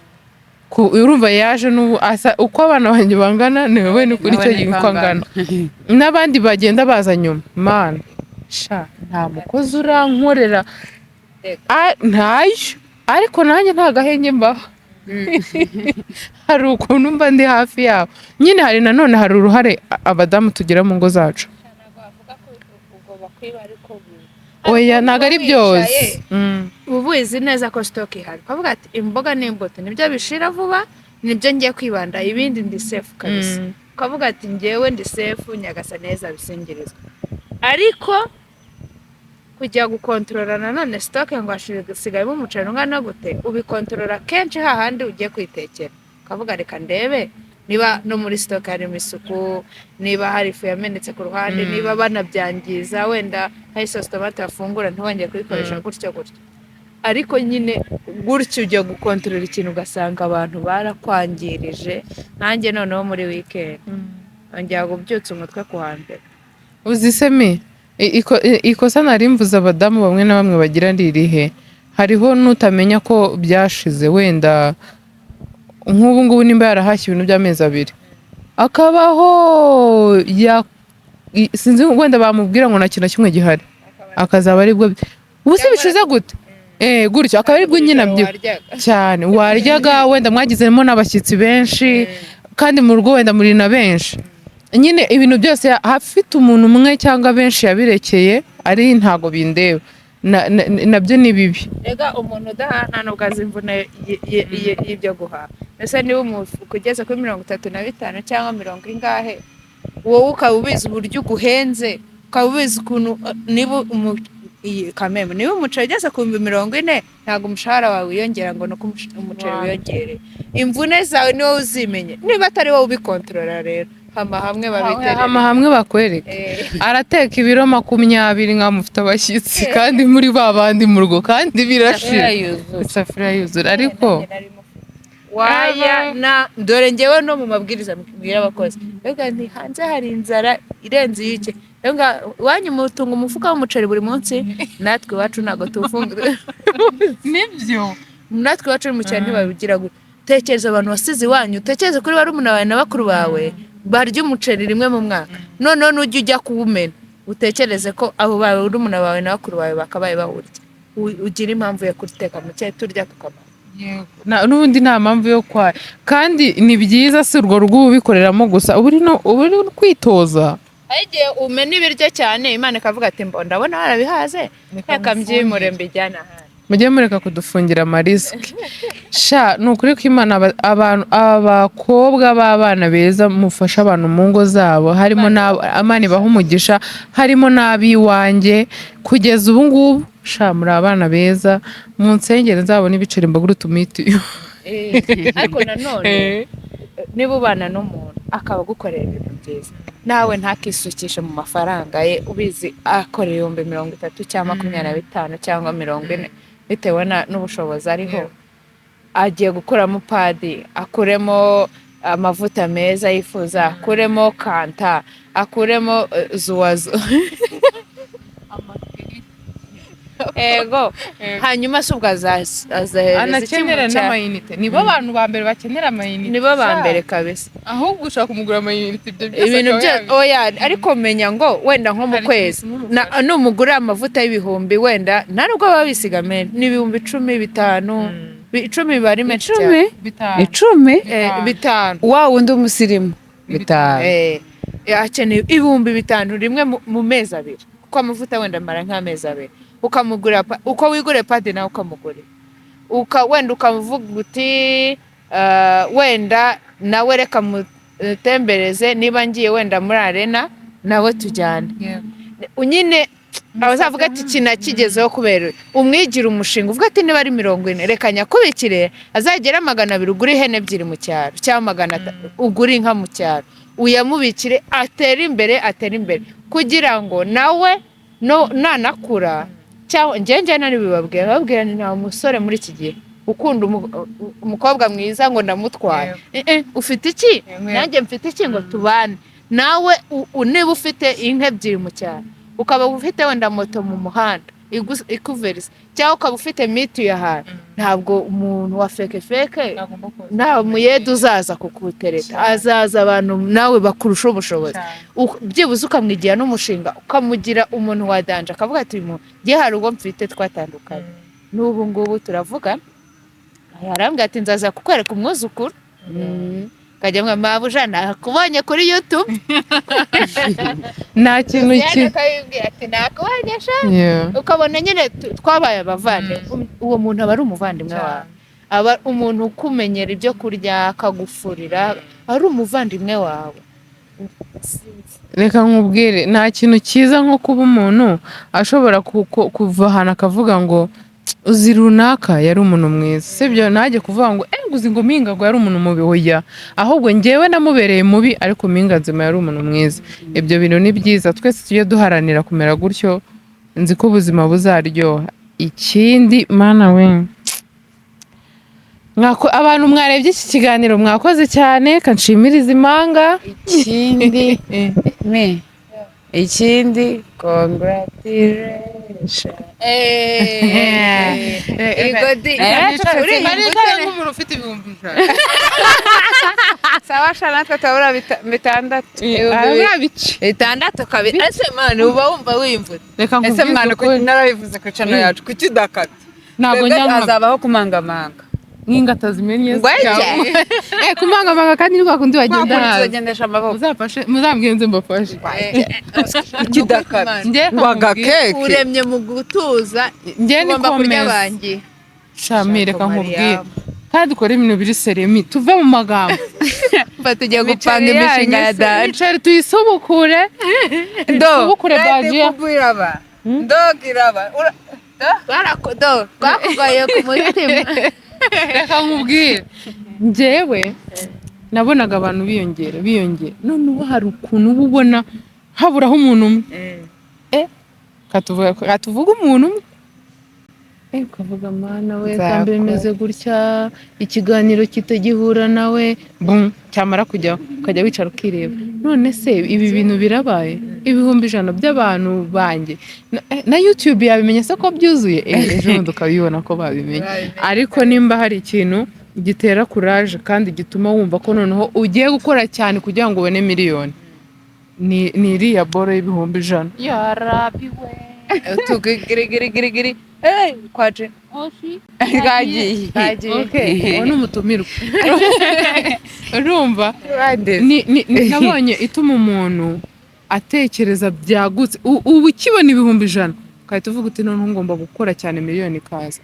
urumva yaje n'ubu asa uko abana banjye bangana niwe ni kuri cyo gihe uko angana. N'abandi bagenda baza nyuma, mana sha nta mukozi urankorera ntayo, ariko nanjye nta gahenge mbaho. Hari ukuntu mba ndi hafi yabo nyine. Hari nanone hari uruhare abadamu tugira mu ngo zacu. Oya ntabwo ari byose. Ubu uzi neza ko stock ihari, ukavuga ati imboga n'imbuto nibyo bishira vuba, nibyo ngiye kwibanda, ibindi ndi safe kabisa. Ukavuga ati ngewe ndi safe, nyagasa neza bisingirizwa. Ariko kujya gukontorora nanone stock ngo ashigayemo umuceri ungana gute, ubikontorora kenshi hahandi ugiye kwitekera. Ukavuga reka ndebe niba no muri stock harimo isuku, niba hari ifu yamenetse ku ruhande, niba banabyangiza wenda hari sauce tomate afungura ntibongeye kuyikoresha gutyo. Ariko nyine gutyo ujya gukontorora ikintu ugasanga abantu barakwangirije. Nanjye noneho muri weekend njya gubyutsa umutwe ku hambere. Uzi se ikosa narimvuze abadamu bamwe na bamwe bagira ndirihe, hariho nutamenya ko byashize wenda nk'ubu ngubu nimba yarahashye ibintu by'amezi 2 akabaho sinzi wenda bamubwira ngo nta kintu kimwe gihari, akazaba aribwo ubuse bishize gute gutyo akaba aribwo nyine cyane waryaga wenda mwagizemo n'abashyitsi benshi kandi mu rugo wenda muri na benshi nyine ibintu byose hafite umuntu umwe cyangwa benshi yabirekeye ari ntago bindeba. nabyo ni bibi. Ega umuntu udahana nubwo azi imvune y'ibyo guhaha. Ese niba umufuka ugeze kuri 35 cyangwa 40 ingahe, wowe ukaba ubizi uburyo uguhenze, ukaba ubizi ukuntu niba kameme niba umuceri ugeze ku 40 ntabwo umushahara wawe wiyongera ngo nuko umuceri wiyongere. Imvune zawe niwe uzimenye, niba atari wowe ubikontorora rero hama hamwe bakwereka arateka ibiro 20 nkamufite abashyitsi kandi muri babandi mu rugo kandi birashira isafuriya yuzura ariko waya na dore ngewe no mu mabwiriza mbwira abakozi ega nti hanze hari inzara irenze yike nga wanyu mutunga umufuka w'umuceri buri munsi natwe wacu nago tufungura nibyo natwe wacu mu cyane babigira gute. Tekereza abantu wasize wanyu, tekereza kuri barumuna bawe na bakuru bawe barya umuceri rimwe mu mwaka, none n'ujya ujya kuwumena utekereze ko abo bawe barumuna bawe na bakuru bawe bakabaye bawurya, ugira impamvu yo kuteka muceri turya tukamara. N'ubundi nta mpamvu yo kwa kandi ni byiza si urwo rugo ubikoreramo gusa uri kwitoza igihe umena ibiryo cyane Imana ikavuga ati ndabona warabihaze reka mbyimure mbijyana ahandi. Mujye mureka kudufungira amarisiki sha ni ukuri ko Imana abakobwa b'abana beza mufasha abantu mu ngo zabo, harimo Imana ibaha umugisha, harimo n'abiwanjye kugeza ubu ngubu sha muri abana beza mu nsengero nzabona ibiceri mbagura utumitiyo. Ariko nanone niba ubana n'umuntu akaba agukorera ibintu byiza nawe ntakisukishe mu mafaranga ye, ubizi akorera 30 cyangwa 25 cyangwa 40 bitewe n'ubushobozi ariho, agiye gukuramo padi, akuremo amavuta meza yifuza, akuremo kanta, akuremo zuwazo ego hanyuma subwa anakenera n'amayinite. Nibo abantu ba mbere bakenera amayinite, nibo ba mbere kabisa. Ahubwo ushaka kumugura amayinite ibintu byo oya, ariko menya ngo wenda nko mu kwezi n'umugura amavuta y'ibihumbi wenda nta nubwo baba bisigamene n'ibihumbi 10, 5 10 bari menshi cyane 5 wa wundi umusirimu 5 akeneye ibihumbi 5 rimwe mu mezi abiri, kuko amavuta wenda mara nk'amezi abiri ukamugura uko wigure padi nawe ukamugura wenda ukavuga uti wenda nawe reka mutembereze niba ngiye wenda muri arena nawe tujyane nyine abazavuga ati kinakigezeho kubera umwigira umushinga uvuga ati niba ari 40 reka nyakubikire azagera 200 ugura ihene ebyiri mu cyaro cyangwa 500 ugura inka mu cyaro uyamubikire atera imbere kugira ngo nawe nanakura cyangwa njye nari babwira ni nta musore muri iki gihe ukunda umukobwa mwiza ngo ndamutwara ufite iki nanjye mfite iki ngo tubane nawe niba ufite inka ebyiri mu cyaro ukaba ufite wenda moto mu muhanda ikuverisa cyangwa ukaba ufite miti y'ahantu ntabwo umuntu wa feke nta muyede uzaza kukutereta, azaza abantu nawe bakurusha ubushobozi byibuze ukamwigira n'umushinga ukamugira umuntu wadanje akavuga ati ngiye hari ubwo mfite twatandukanye n'ubu ngubu turavuga yarambwira ati nzaza kukwereka umwuzukuru kajya mwa mabuja nakubonye kuri YouTube nta kintu ati nakubonye sha ukabona nyine twabaye abavande uwo muntu aba ari umuvandimwe wawe, aba umuntu ukumenyera ibyo kurya akagufurira, ari umuvandimwe wawe. Reka nkubwire nta kintu cyiza nko kuba umuntu ashobora kuva ahantu akavuga ngo uzi runaka yari umuntu mwiza, sibyo najye kuvuga ngo uzi ngo Mpinga ngo yari umuntu mubi, oya ahubwo njyewe namubereye mubi ariko Mpinga nzima yari umuntu mwiza. Ibyo bintu ni byiza, twese tujye duharanira kumera gutyo, nzi ko ubuzima buzaryoha. Ikindi mana we abantu mwarebye iki kiganiro mwakoze cyane, kanshimiriza Impanga. Ikindi congratulations nk'umuntu ufite ibihumbi 5 sawa shanatwe tabura 6 kabiri ese mwana uba wumva wimvura. Reka ese mwana ko narabivuze ko channel yacu kuki dakata ntabwo nyamara azabaho kumangamanga nk'ingata zimenye Ngweke. kumangamanga kandi ni kwa kundi wagenda Wakundi hazi bagendesha amaboko. muzafashe muzambwire nze mbafashe Kidakabye. njye Waga keke. uremye mu gutuza njye ugomba kurya nikomeza abangi shamire reka Shaka nkubwire Mariam. kandi dukore ibintu biri seremi tuve mu magambo Mba tugiye gupanga imishinga ya dada. icari tuyisubukure tuyisubukure bagiye kubwiraba. Ndogiraba. twakugaye ku mutima reka nkubwire njyewe nabonaga abantu biyongera none ubu hari ukuntu uba ubona haburaho umuntu umwe katuvuga umuntu umwe ukavuga mana we kandi bimeze gutya ikiganiro kitagihura nawe cyamara kujyaho ukajya wicara ukireba none se ibi bintu birabaye ibihumbi 100 by'abantu banjye na YouTube yabimenya se ko byuzuye ejo bundi ukabibona ko babimenye ariko nimba hari ikintu gitera courage kandi gituma wumva ko noneho ugiye gukora cyane kugira ngo ubone miliyoni ni iriya boro y'ibihumbi 100 ya rabi we tugirigirigirigiri kwaje gagiye okay ni umutumirwa urumva nabonye ituma umuntu atekereza byagutse ubu kibona ibihumbi 100 ukahita uvuga uti none ngomba gukora cyane miliyoni kaza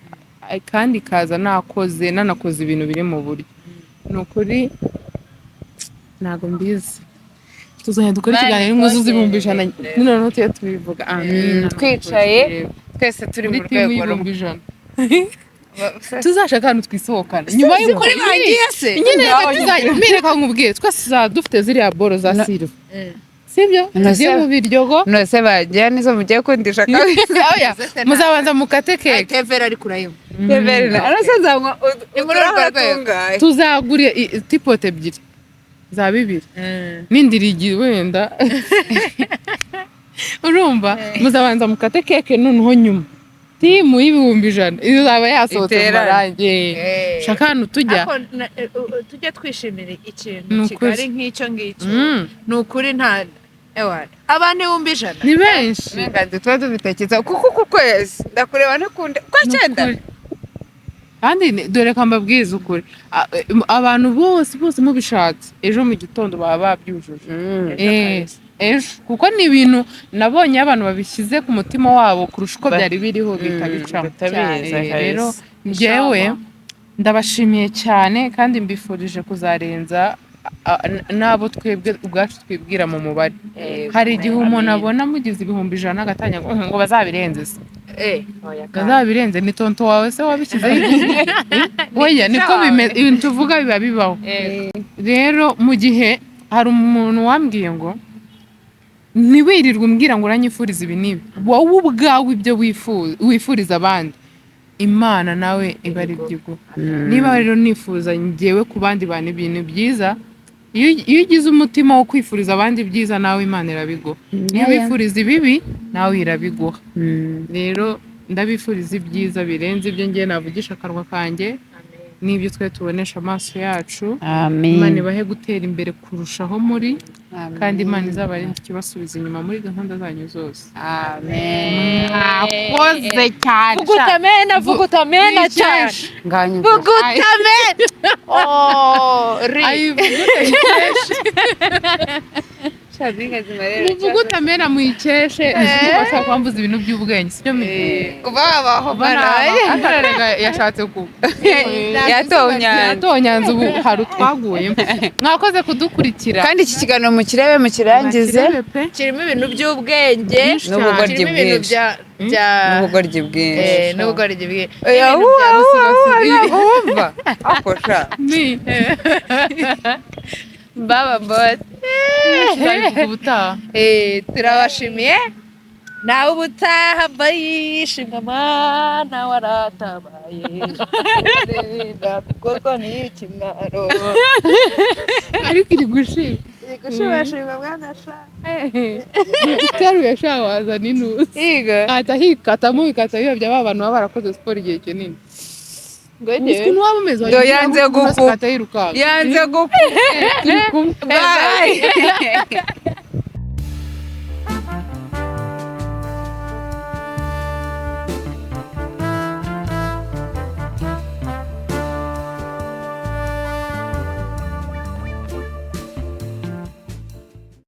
kandi kaza nanakoze ibintu biri mu buryo nukuri ntago mbizi tuzanye dukora ikiganiro mwuzuza ibihumbi 100 noneho tuye tubivuga amen twicaye twese turi mu rwego rumwe tuzashaka ahantu twisohokana nyuma y'uko bagiye se nyine reka nkubwire twese dufite ziriya boro za silver sibyo tugiye mu biryogo nose bagiye nizo mugiye kundisha kabisa muzabanza mukate keke tevera ari kurayimo tevera arasazanywa tuzagura tipote ebyiri za 2 n'indirigi wenda urumva muzabanza mukate keke noneho nyuma timu y'ibihumbi 100 izaba yasohotse marange shaka hano tujya twishimira ikintu kigari nk'icyo ngicyo ni ukuri nta abantu 100 ni benshi kandi tuba dubitekeza kuko ku kwezi ndakureba ntakunda kwa cyenda kandi dore kambabwiza ukuri abantu bose mubishatse ejo mu gitondo baba babyujuje ejo kuko ni ibintu nabonye abantu babishyize ku mutima wabo kurusha uko byari biriho bitabicamo rero njyewe ndabashimiye cyane kandi mbifurije kuzarenza nabo twebwe ubwacu twibwira mu mubare hari igihe umuntu abona mugize ibihumbi 100 agatanya ngo bazabirenze se bazabirenze ni tonto wawe se wabishyizeho oya niko ibintu tuvuga biba bibaho rero mu gihe hari umuntu wambwiye ngo ntiwirirwe umbwira ngo uranyifuriza ibi n'ibi wowe ubwawe ibyo wifuriza abandi imana nawe iba ari byigo niba rero nifuza njyewe ku bandi bantu ibintu byiza iyo ugize umutima wo kwifuriza abandi byiza nawe imana irabiguha iyo wifuriza ibibi nawe irabiguha rero ndabifuriza ibyiza birenze ibyo ngiye navugisha akanwa kanjye n'ibyo twe tubonesha amaso yacu imana ibahe gutera imbere kurushaho muri kandi imana izaba ari ikibasubiza inyuma muri gahunda zanyu zose amen mwakoze cyane vugutamena cyane vugutamena muvugutamena muyikeshe bashaka kwambuza ibintu by'ubwenge sibyo kubabaho yashatse ku yatonyanze ubu hari utwaguyemo mwakoze kudukurikira kandi iki kiganiro mukirebe mukirangize kirimo ibintu by'ubwenge n'ubugoryi bwinshi n'ubugoryi bwinshi n'ubugoryi bwinshi wumva akosha baba bote ubutaha turabashimiye nawe ubutaha bayishimwe mana waratabaye ndakorwa n'ikimwaro ariko iri gushima gushimashima mwana sha iteruye sha wazana inusi ahita hikatamo bikata bibabya ba bantu baba barakoze siporo igihe kinini ukuntu waba umeze yanze gukupa yanze gukupa